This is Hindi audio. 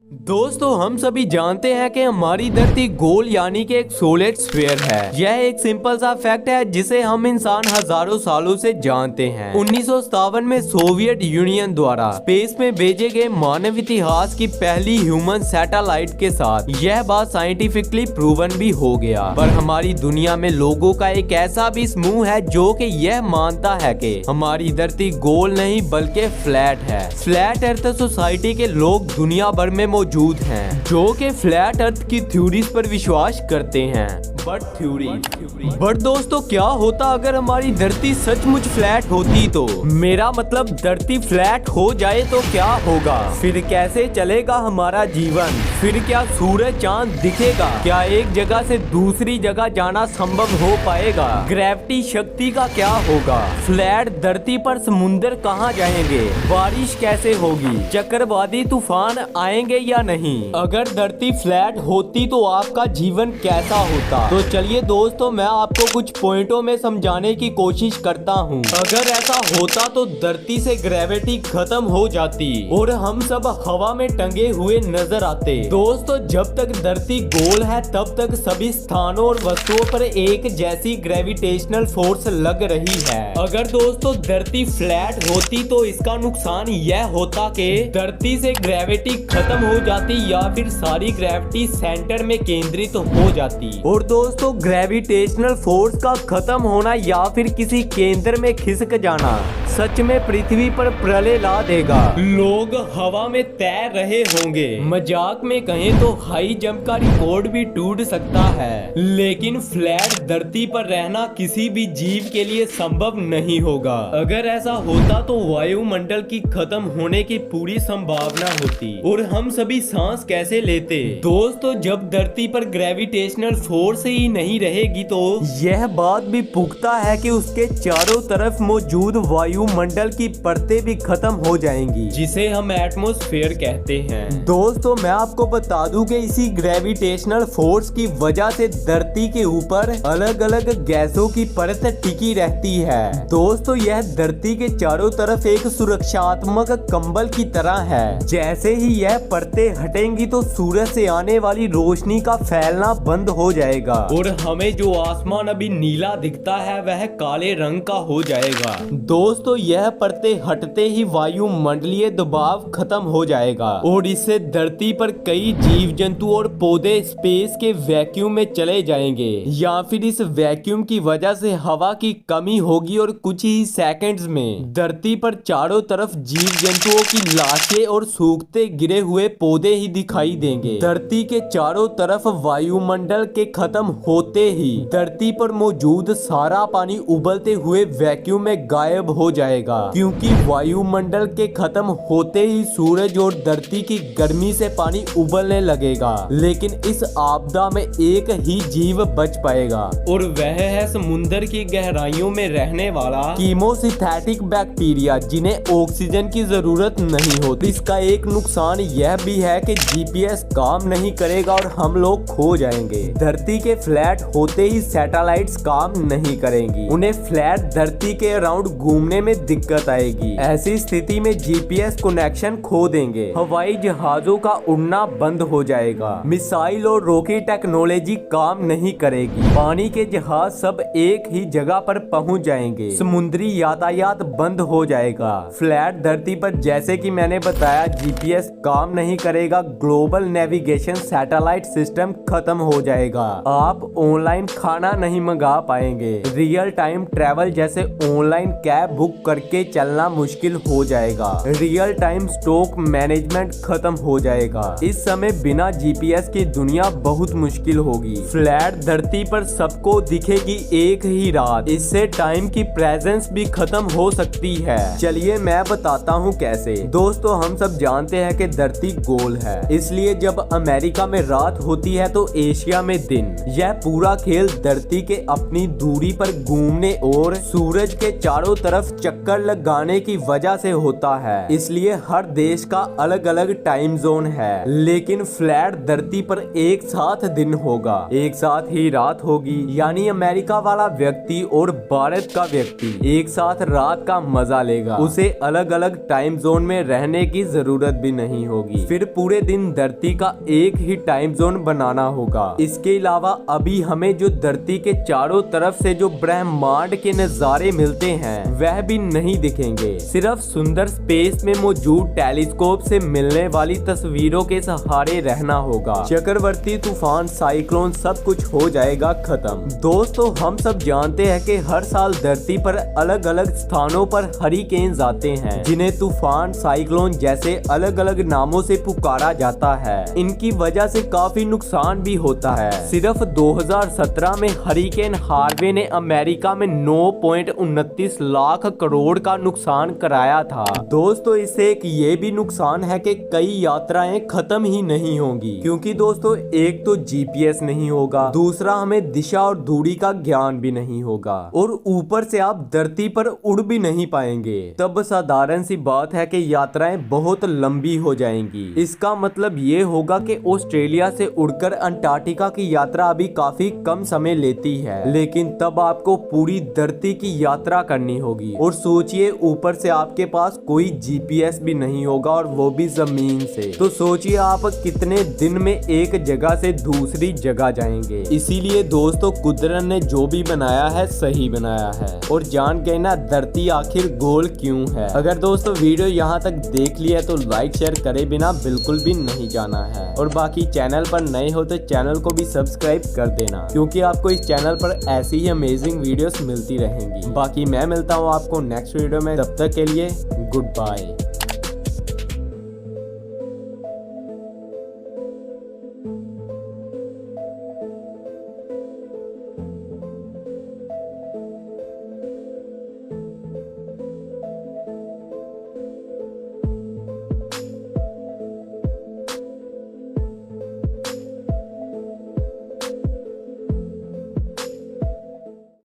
दोस्तों हम सभी जानते हैं कि हमारी धरती गोल यानी कि एक सॉलिड स्फीयर है। यह एक सिंपल सा फैक्ट है जिसे हम इंसान हजारों सालों से जानते हैं। 1957 में सोवियत यूनियन द्वारा स्पेस में भेजे गए मानव इतिहास की पहली ह्यूमन सैटेलाइट के साथ यह बात साइंटिफिकली प्रूवन भी हो गया। पर हमारी दुनिया में लोगों का एक ऐसा भी समूह है जो कि यह मानता है कि हमारी धरती गोल नहीं बल्कि फ्लैट है। फ्लैट अर्थ सोसाइटी के लोग दुनिया भर में मौजूद हैं जो कि फ्लैट अर्थ की थ्योरीज पर विश्वास करते हैं। बट दोस्तों क्या होता अगर हमारी धरती सचमुच फ्लैट होती तो? मेरा मतलब धरती फ्लैट हो जाए तो क्या होगा? फिर कैसे चलेगा हमारा जीवन? फिर क्या सूरज चांद दिखेगा? क्या एक जगह से दूसरी जगह जाना संभव हो पाएगा? ग्रेविटी शक्ति का क्या होगा? फ्लैट धरती पर समुंदर कहाँ जाएंगे? बारिश कैसे होगी? चक्रवाती तूफान आएंगे या नहीं? अगर धरती फ्लैट होती तो आपका जीवन कैसा होता? तो चलिए दोस्तों मैं आपको कुछ पॉइंटों में समझाने की कोशिश करता हूँ। अगर ऐसा होता तो धरती से ग्रेविटी खत्म हो जाती और हम सब हवा में टंगे हुए नजर आते। दोस्तों जब तक धरती गोल है तब तक सभी स्थानों और वस्तुओं पर एक जैसी ग्रेविटेशनल फोर्स लग रही है। अगर दोस्तों धरती फ्लैट होती तो इसका नुकसान यह होता कि धरती से ग्रेविटी खत्म हो जाती या फिर सारी ग्रेविटी सेंटर में केंद्रित हो जाती। और दोस्तों ग्रेविटेशनल फोर्स का खत्म होना या फिर किसी केंद्र में खिसक जाना सच में पृथ्वी पर प्रलय ला देगा। लोग हवा में तैर रहे होंगे। मजाक में कहें तो हाई जंप का रिकॉर्ड भी टूट सकता है। लेकिन फ्लैट धरती पर रहना किसी भी जीव के लिए संभव नहीं होगा। अगर ऐसा होता तो वायुमंडल की खत्म होने की पूरी संभावना होती और हम सभी सांस कैसे लेते? दोस्तों जब धरती पर ग्रेविटेशनल फोर्स ही नहीं रहेगी तो यह बात भी पुख्ता है कि उसके चारों तरफ मौजूद वायुमंडल की परतें भी खत्म हो जाएंगी जिसे हम एटमॉस्फेयर कहते हैं। दोस्तों मैं आपको बता दूं कि इसी ग्रेविटेशनल फोर्स की वजह से धरती के ऊपर अलग अलग गैसों की परत टिकी रहती है। दोस्तों यह धरती के चारों तरफ एक सुरक्षात्मक कंबल की तरह है। जैसे ही यह परतें हटेंगी तो सूरज से आने वाली रोशनी का फैलना बंद हो जाएगा और हमें जो आसमान अभी नीला दिखता है वह काले रंग का हो जाएगा। दोस्तों यह परतें हटते ही वायुमंडलीय दबाव खत्म हो जाएगा और इससे धरती पर कई जीव जंतु और पौधे स्पेस के वैक्यूम में चले जाएंगे या फिर इस वैक्यूम की वजह से हवा की कमी होगी और कुछ ही सेकंड्स में धरती पर चारों तरफ जीव जंतुओं की लाशें और सूखते गिरे हुए पौधे ही दिखाई देंगे। धरती के चारों तरफ वायुमंडल के खत्म होते ही धरती पर मौजूद सारा पानी उबलते हुए वैक्यूम में गायब हो जाएगा क्योंकि वायुमंडल के खत्म होते ही सूरज और धरती की गर्मी से पानी उबलने लगेगा। लेकिन इस आपदा में एक ही जीव बच पाएगा और वह है समुद्र की गहराइयों में रहने वाला कीमोसिंथेटिक बैक्टीरिया जिन्हें ऑक्सीजन की जरूरत नहीं होती। इसका एक नुकसान यह भी है कि जीपीएस काम नहीं करेगा और हम लोग खो जाएंगे। धरती के फ्लैट होते ही सैटेलाइट्स काम नहीं करेंगी, उन्हें फ्लैट धरती के अराउंड घूमने में दिक्कत आएगी। ऐसी स्थिति में जीपीएस कनेक्शन खो देंगे, हवाई जहाजों का उड़ना बंद हो जाएगा, मिसाइल और रॉकेट टेक्नोलॉजी काम नहीं करेगी, पानी के जहाज सब एक ही जगह पर पहुंच जाएंगे, समुद्री यातायात बंद हो जाएगा। फ्लैट धरती पर जैसे कि मैंने बताया जीपीएस काम नहीं करेगा, ग्लोबल नेविगेशन सैटेलाइट सिस्टम खत्म हो जाएगा, आप ऑनलाइन खाना नहीं मंगा पाएंगे, रियल टाइम ट्रैवल जैसे ऑनलाइन कैब बुक करके चलना मुश्किल हो जाएगा, रियल टाइम स्टॉक मैनेजमेंट खत्म हो जाएगा। इस समय बिना जीपीएस की दुनिया बहुत मुश्किल होगी। फ्लैट धरती पर सबको दिखेगी एक ही रात, इससे टाइम की प्रेजेंस भी खत्म हो सकती है। चलिए मैं बताता हूँ कैसे। दोस्तों हम सब जानते हैं कि धरती गोल है, इसलिए जब अमेरिका में रात होती है तो एशिया में दिन। यह पूरा खेल धरती के अपनी दूरी पर घूमने और सूरज के चारों तरफ चक्कर लगाने की वजह से होता है, इसलिए हर देश का अलग अलग टाइम जोन है। लेकिन फ्लैट धरती पर एक साथ दिन होगा, एक साथ ही रात होगी, यानी अमेरिका वाला व्यक्ति और भारत का व्यक्ति एक साथ रात का मजा लेगा। उसे अलग अलग टाइम जोन में रहने की जरूरत भी नहीं होगी। फिर पूरे दिन धरती का एक ही टाइम जोन बनाना होगा। इसके अलावा अभी हमें जो धरती के चारों तरफ से जो ब्रह्मांड के नजारे मिलते हैं वह भी नहीं दिखेंगे। सिर्फ सुंदर स्पेस में मौजूद टेलीस्कोप से मिलने वाली तस्वीरों के सहारे रहना होगा। चक्रवर्ती, तूफान, साइक्लोन सब कुछ हो जाएगा खत्म। दोस्तों, हम सब जानते हैं कि हर साल धरती पर अलग अलग स्थानों पर हरिकेन्स आते हैं, जिन्हें तूफान, साइक्लोन जैसे अलग अलग नामों से पुकारा जाता है। इनकी वजह से काफी नुकसान भी होता है। सिर्फ 2017 में हरिकेन हार्वे ने अमेरिका में 9.29 लाख करोड़ का नुकसान कराया था। दोस्तों, इससे एक ये भी नुकसान है कि कई यात्राएं खत्म ही नहीं होंगी, क्योंकि दोस्तों एक तो जीपीएस नहीं होगा, दूसरा हमें दिशा और दूरी का ज्ञान भी नहीं होगा, और ऊपर से आप धरती पर उड़ भी नहीं पाएंगे। तब साधारण सी बात है कि यात्राएं बहुत लंबी हो जाएंगी। इसका मतलब ये होगा कि ऑस्ट्रेलिया से उड़कर अंटार्कटिका की यात्रा अभी काफी कम समय लेती है, लेकिन तब आपको पूरी धरती की यात्रा करनी होगी। और सोचिए, ऊपर से आपके पास कोई जीपीएस भी नहीं होगा, और वो भी जमीन से। तो सोचिए आप कितने दिन में एक जगह से दूसरी जगह जाएंगे। इसीलिए दोस्तों, कुदरत ने जो भी बनाया है सही बनाया है। और जान गए ना धरती आखिर गोल क्यों है। अगर दोस्तों वीडियो यहाँ तक देख लिया तो लाइक शेयर करे बिना बिल्कुल भी नहीं जाना है। और बाकी चैनल पर नए हो तो चैनल को भी सब्सक्राइब कर देना, क्योंकि आपको इस चैनल पर ऐसी ही अमेजिंग वीडियोस मिलती रहेंगी। बाकी मैं मिलता हूँ आपको नेक्स्ट वीडियो में, तब तक के लिए गुड बाय।